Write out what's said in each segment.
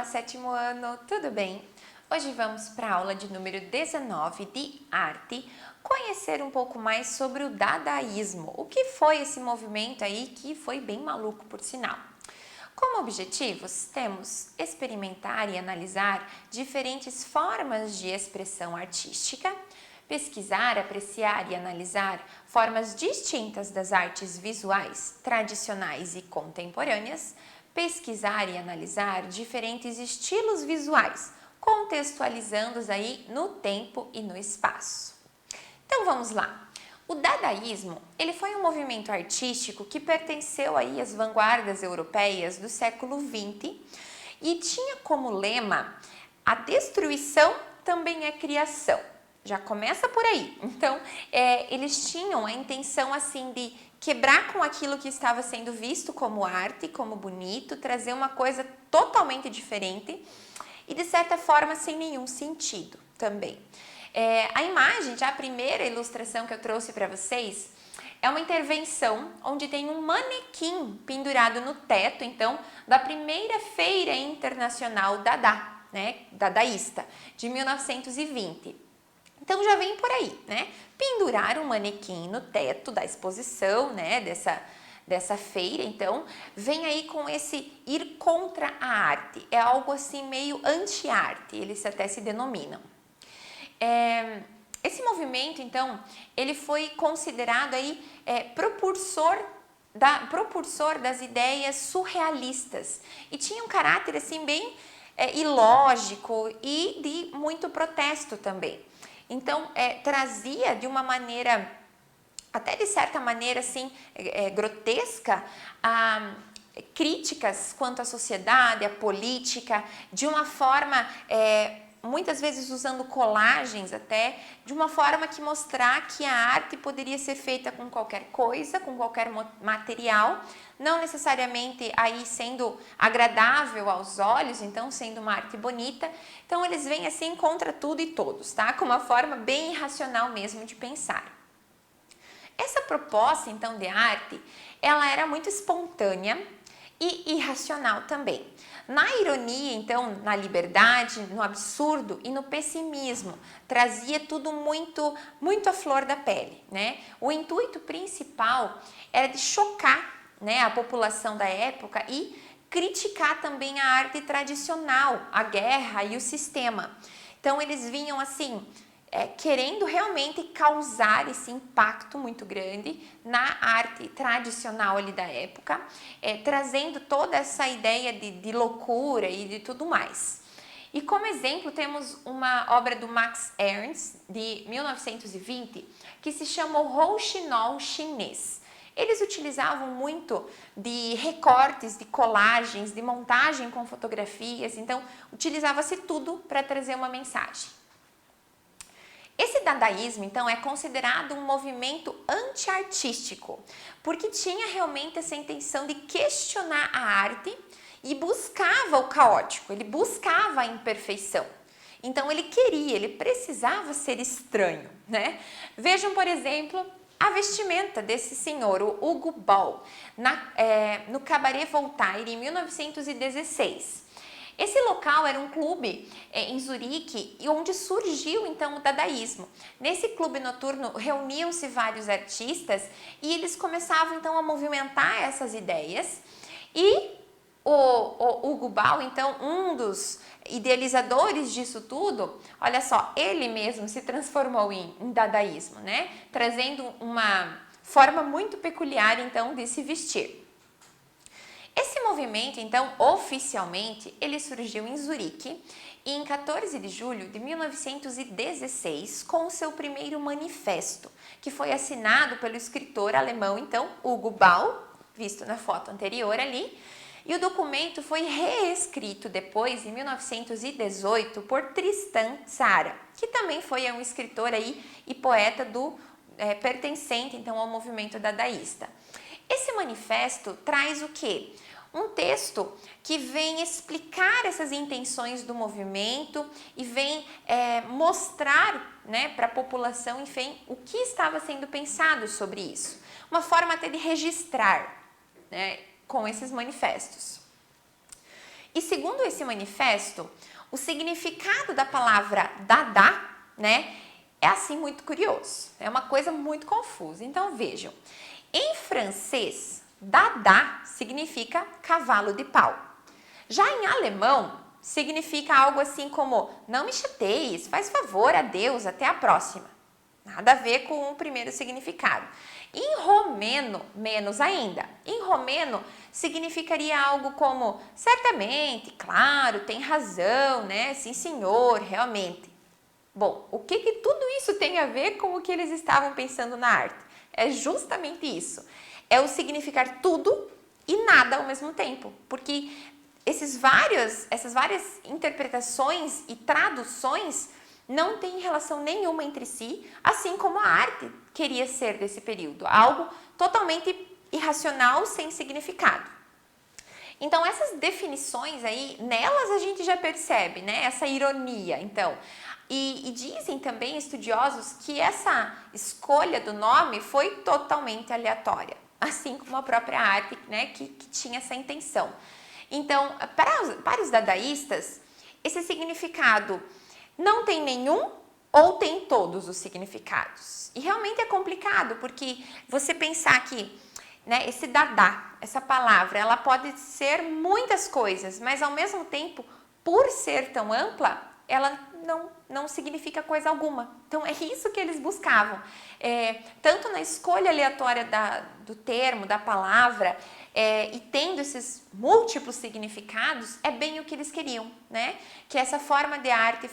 Olá, sétimo ano, tudo bem? Hoje vamos para a aula de número 19 de arte, conhecer um pouco mais sobre o dadaísmo. O que foi esse movimento aí que foi bem maluco, por sinal. Como objetivos, temos experimentar e analisar diferentes formas de expressão artística, pesquisar, apreciar e analisar formas distintas das artes visuais, tradicionais e contemporâneas, pesquisar e analisar diferentes estilos visuais, contextualizando-os aí no tempo e no espaço. Então vamos lá. O dadaísmo, ele foi um movimento artístico que pertenceu aí às vanguardas europeias do século XX e tinha como lema: a destruição também é criação. Já começa por aí. Então, eles tinham a intenção assim de quebrar com aquilo que estava sendo visto como arte, como bonito, trazer uma coisa totalmente diferente e de certa forma sem nenhum sentido também. A imagem, já a primeira ilustração que eu trouxe para vocês, é uma intervenção onde tem um manequim pendurado no teto, então, da primeira Feira Internacional Dada, né, dadaísta, de 1920. Então já vem por aí, né? Pendurar um manequim no teto da exposição, né, dessa feira, então, vem aí com esse ir contra a arte. É algo assim meio anti-arte, eles até se denominam. Esse movimento, então, ele foi considerado aí propulsor das ideias surrealistas e tinha um caráter assim bem ilógico e de muito protesto também. Então, trazia de uma maneira, até de certa maneira assim, grotesca, críticas quanto à sociedade, à política, de uma forma, muitas vezes usando colagens até, de uma forma que mostrar que a arte poderia ser feita com qualquer coisa, com qualquer material, não necessariamente aí sendo agradável aos olhos, então sendo uma arte bonita. Então eles vêm assim contra tudo e todos, tá? Com uma forma bem irracional mesmo de pensar. Essa proposta então de arte, ela era muito espontânea e irracional também. Na ironia, então, na liberdade, no absurdo e no pessimismo, trazia tudo muito à flor da pele, né? O intuito principal era de chocar, né, a população da época e criticar também a arte tradicional, a guerra e o sistema. Então eles vinham assim, querendo realmente causar esse impacto muito grande na arte tradicional ali da época, trazendo toda essa ideia de loucura e de tudo mais. E como exemplo temos uma obra do Max Ernst, de 1920, que se chama o Rouxinol Chinês. Eles utilizavam muito de recortes, de colagens, de montagem com fotografias, então utilizava-se tudo para trazer uma mensagem. Esse dadaísmo, então, é considerado um movimento anti-artístico, porque tinha realmente essa intenção de questionar a arte e buscava o caótico, ele buscava a imperfeição. Então ele precisava ser estranho, né? Vejam, por exemplo, a vestimenta desse senhor, o Hugo Ball, no Cabaret Voltaire, em 1916. Esse local era um clube em Zurique, onde surgiu então o dadaísmo. Nesse clube noturno reuniam-se vários artistas e eles começavam então a movimentar essas ideias. E o Hugo Ball, então, um dos idealizadores disso tudo, olha só, ele mesmo se transformou em dadaísmo, né? Trazendo uma forma muito peculiar então de se vestir. Esse movimento, então, oficialmente, ele surgiu em Zurique e em 14 de julho de 1916 com o seu primeiro manifesto, que foi assinado pelo escritor alemão, então, Hugo Ball, visto na foto anterior ali, e o documento foi reescrito depois, em 1918, por Tristan Tzara, que também foi um escritor aí e poeta pertencente, então, ao movimento dadaísta. Esse manifesto traz o quê? Um texto que vem explicar essas intenções do movimento e vem mostrar, né, para a população, enfim, o que estava sendo pensado sobre isso. Uma forma até de registrar, né, com esses manifestos. E segundo esse manifesto, o significado da palavra Dada, né, é assim muito curioso, é uma coisa muito confusa. Então vejam, em francês, Dada significa cavalo de pau. Já em alemão, significa algo assim como não me chateis, faz favor, adeus, até a próxima. Nada a ver com o primeiro significado. Em romeno, menos ainda. Em romeno, significaria algo como certamente, claro, tem razão, né? Sim, senhor, realmente. Bom, o que tudo isso tem a ver com o que eles estavam pensando na arte? É justamente isso. É o significar tudo e nada ao mesmo tempo. Porque essas várias interpretações e traduções não têm relação nenhuma entre si, assim como a arte queria ser desse período. Algo totalmente irracional, sem significado. Então, essas definições aí, nelas a gente já percebe, né? Essa ironia, então. E dizem também estudiosos que essa escolha do nome foi totalmente aleatória, assim como a própria arte, né? Que tinha essa intenção. Então, para os dadaístas, esse significado não tem nenhum ou tem todos os significados. E realmente é complicado, porque você pensar que, né, esse Dada, essa palavra, ela pode ser muitas coisas, mas ao mesmo tempo, por ser tão ampla, ela não significa coisa alguma. Então, é isso que eles buscavam. Tanto na escolha aleatória do termo, da palavra, e tendo esses múltiplos significados, é bem o que eles queriam, né? Que essa forma de arte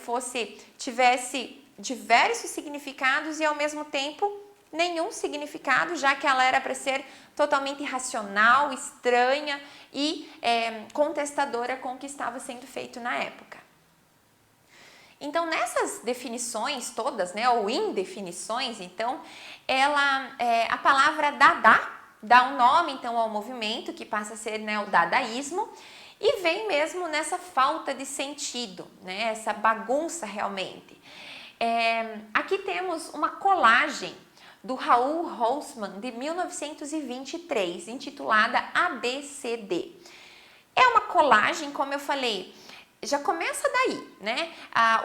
tivesse diversos significados e, ao mesmo tempo, nenhum significado, já que ela era para ser totalmente irracional, estranha e contestadora com o que estava sendo feito na época. Então, nessas definições todas, né, ou indefinições, então, a palavra Dada dá um nome, então, ao movimento, que passa a ser, né, o dadaísmo, e vem mesmo nessa falta de sentido, né, essa bagunça realmente. Aqui temos uma colagem do Raoul Haussmann, de 1923, intitulada ABCD. É uma colagem, como eu falei, já começa daí, né?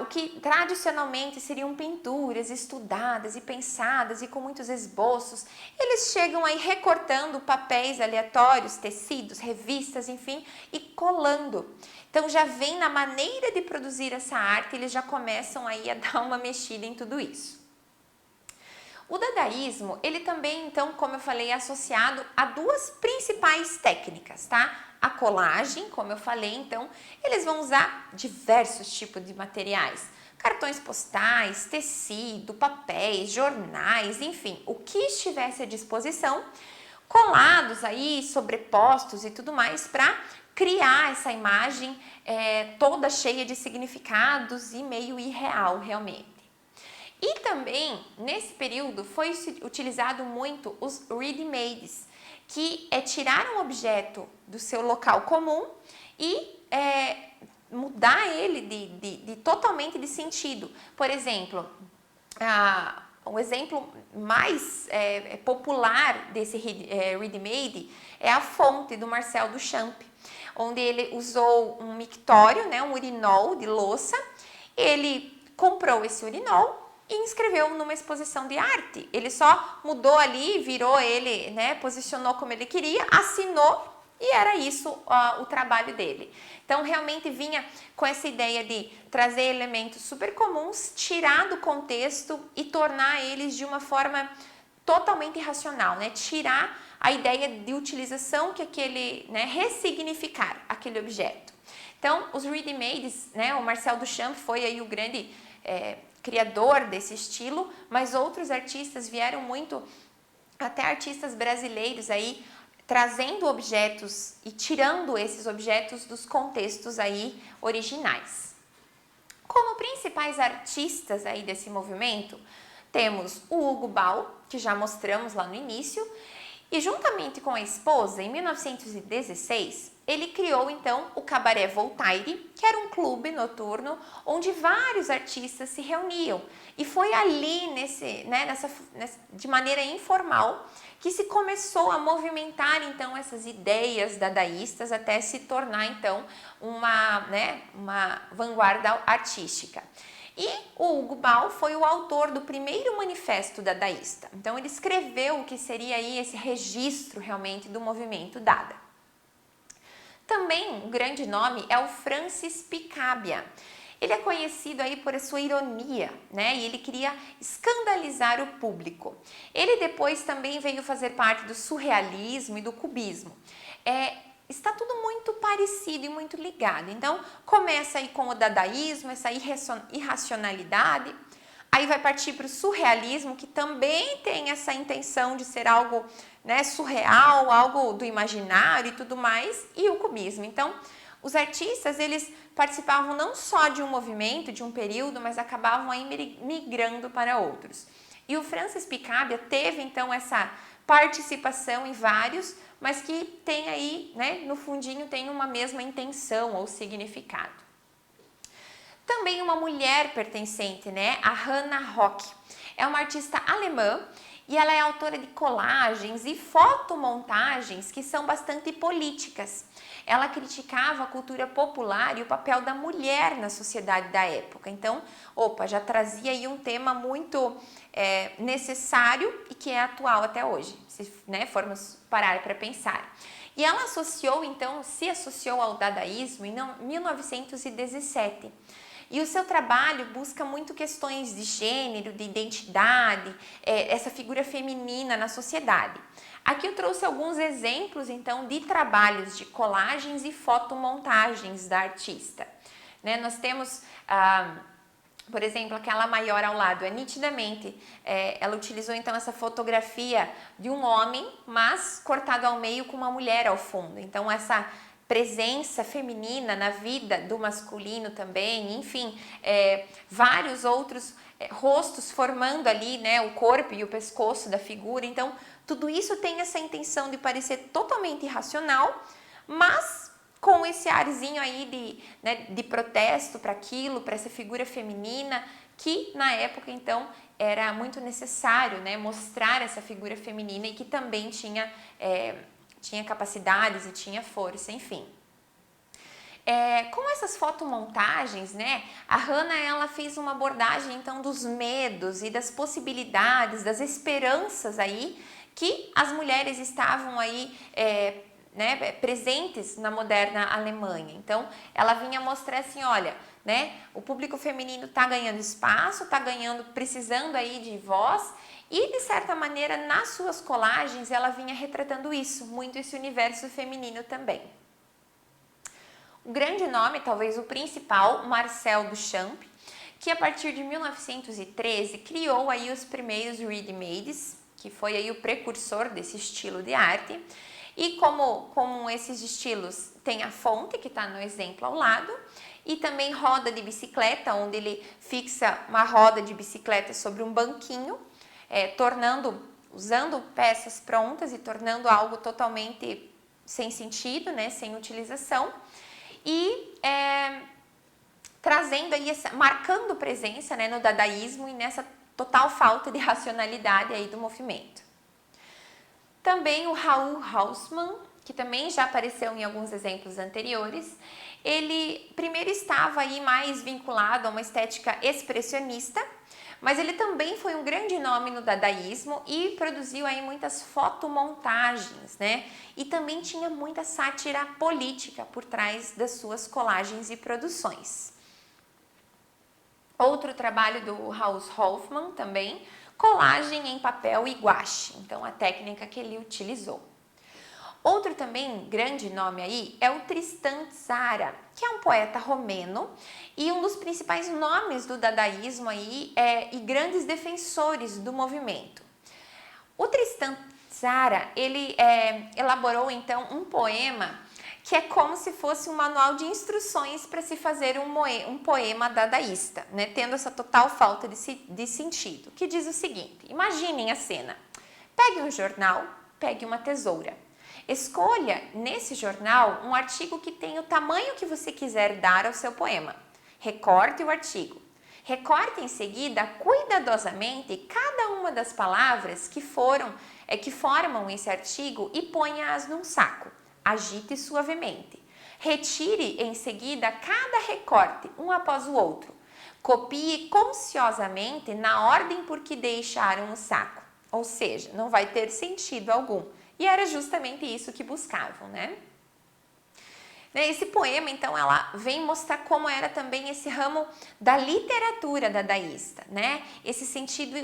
O que tradicionalmente seriam pinturas estudadas e pensadas e com muitos esboços, eles chegam aí recortando papéis aleatórios, tecidos, revistas, enfim, e colando. Então já vem na maneira de produzir essa arte, eles já começam aí a dar uma mexida em tudo isso. O dadaísmo, ele também, então, como eu falei, é associado a duas principais técnicas, tá? A colagem, como eu falei, então, eles vão usar diversos tipos de materiais. Cartões postais, tecido, papéis, jornais, enfim, o que estivesse à disposição, colados aí, sobrepostos e tudo mais, para criar essa imagem toda cheia de significados e meio irreal, realmente. E também, nesse período, foi utilizado muito os ready-mades, que é tirar um objeto do seu local comum e mudar ele totalmente de sentido. Por exemplo, um exemplo mais popular desse ready-made é a fonte do Marcel Duchamp, onde ele usou um mictório, né, um urinol de louça. Ele comprou esse urinol e inscreveu numa exposição de arte. Ele só mudou ali, virou ele, né, posicionou como ele queria, assinou e era isso o trabalho dele. Então, realmente vinha com essa ideia de trazer elementos super comuns, tirar do contexto e tornar eles de uma forma totalmente irracional, né? Tirar a ideia de utilização que aquele, né, ressignificar aquele objeto. Então, os ready-mades, né, o Marcel Duchamp foi aí o grande criador desse estilo, mas outros artistas vieram muito, até artistas brasileiros aí, trazendo objetos e tirando esses objetos dos contextos aí originais. Como principais artistas aí desse movimento, temos o Hugo Ball, que já mostramos lá no início, e juntamente com a esposa, em 1916, ele criou então o Cabaret Voltaire, que era um clube noturno onde vários artistas se reuniam. E foi ali, de maneira informal, que se começou a movimentar então essas ideias dadaístas até se tornar então uma vanguarda artística. E o Hugo Ball foi o autor do primeiro manifesto dadaísta. Então ele escreveu o que seria aí esse registro realmente do movimento Dada. Também um grande nome é o Francis Picabia. Ele é conhecido aí por sua ironia, né? E ele queria escandalizar o público. Ele depois também veio fazer parte do surrealismo e do cubismo. Está tudo muito parecido e muito ligado. Então, começa aí com o dadaísmo, essa irracionalidade. Aí vai partir para o surrealismo, que também tem essa intenção de ser algo, né, surreal, algo do imaginário e tudo mais. E o cubismo. Então, os artistas, eles participavam não só de um movimento, de um período, mas acabavam aí migrando para outros. E o Francis Picabia teve, então, essa participação em vários, mas que tem aí, né, no fundinho, tem uma mesma intenção ou significado. Também uma mulher pertencente, né, a Hannah Rock. É uma artista alemã e ela é autora de colagens e fotomontagens que são bastante políticas. Ela criticava a cultura popular e o papel da mulher na sociedade da época. Então, já trazia aí um tema muito necessário e que é atual até hoje, se formos parar para pensar. E ela se associou ao dadaísmo em 1917. E o seu trabalho busca muito questões de gênero, de identidade, essa figura feminina na sociedade. Aqui eu trouxe alguns exemplos, então, de trabalhos de colagens e fotomontagens da artista. Nós temos, por exemplo, aquela maior ao lado. Nitidamente, ela utilizou, então, essa fotografia de um homem, mas cortado ao meio com uma mulher ao fundo. Então, essa presença feminina na vida do masculino também, enfim, vários outros rostos formando ali, né, o corpo e o pescoço da figura. Então, tudo isso tem essa intenção de parecer totalmente irracional, mas com esse arzinho aí de protesto para aquilo, para essa figura feminina, que na época, então, era muito necessário, né, mostrar essa figura feminina e que também tinha capacidades e tinha força, enfim. Com essas fotomontagens, né, a Hannah, ela fez uma abordagem, então, dos medos e das possibilidades, das esperanças aí que as mulheres estavam aí presentes na moderna Alemanha. Então, ela vinha mostrar assim, olha, né, o público feminino está ganhando espaço, está precisando aí de voz. E, de certa maneira, nas suas colagens, ela vinha retratando isso, muito esse universo feminino também. O grande nome, talvez o principal, Marcel Duchamp, que a partir de 1913 criou aí os primeiros ready-mades, que foi aí o precursor desse estilo de arte. E como esses estilos tem a fonte, que está no exemplo ao lado, e também roda de bicicleta, onde ele fixa uma roda de bicicleta sobre um banquinho, usando peças prontas e tornando algo totalmente sem sentido, né, sem utilização, e trazendo aí marcando presença, né, no dadaísmo e nessa total falta de racionalidade aí do movimento. Também o Raoul Haussmann, que também já apareceu em alguns exemplos anteriores, ele primeiro estava aí mais vinculado a uma estética expressionista, mas ele também foi um grande nome no dadaísmo e produziu aí muitas fotomontagens, né? E também tinha muita sátira política por trás das suas colagens e produções. Outro trabalho do Raoul Hoffmann também, colagem em papel e guache, então a técnica que ele utilizou. Outro também grande nome aí é o Tristan Tzara, que é um poeta romeno e um dos principais nomes do dadaísmo aí e grandes defensores do movimento. O Tristan Tzara, ele elaborou então um poema que é como se fosse um manual de instruções para se fazer um poema dadaísta, né? Tendo essa total falta de sentido, que diz o seguinte: imaginem a cena, pegue um jornal, pegue uma tesoura. Escolha nesse jornal um artigo que tenha o tamanho que você quiser dar ao seu poema. Recorte o artigo. Recorte em seguida cuidadosamente cada uma das palavras que foram é que formam esse artigo e ponha-as num saco. Agite suavemente. Retire em seguida cada recorte, um após o outro. Copie consciosamente na ordem por que deixaram o saco. Ou seja, não vai ter sentido algum. E era justamente isso que buscavam, né? Esse poema, então, ela vem mostrar como era também esse ramo da literatura dadaísta, né? Esse sentido,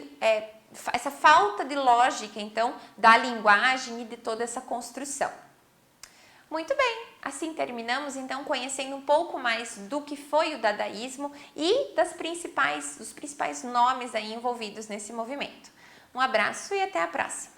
essa falta de lógica, então, da linguagem e de toda essa construção. Muito bem, assim terminamos, então, conhecendo um pouco mais do que foi o dadaísmo e dos principais nomes aí envolvidos nesse movimento. Um abraço e até a próxima!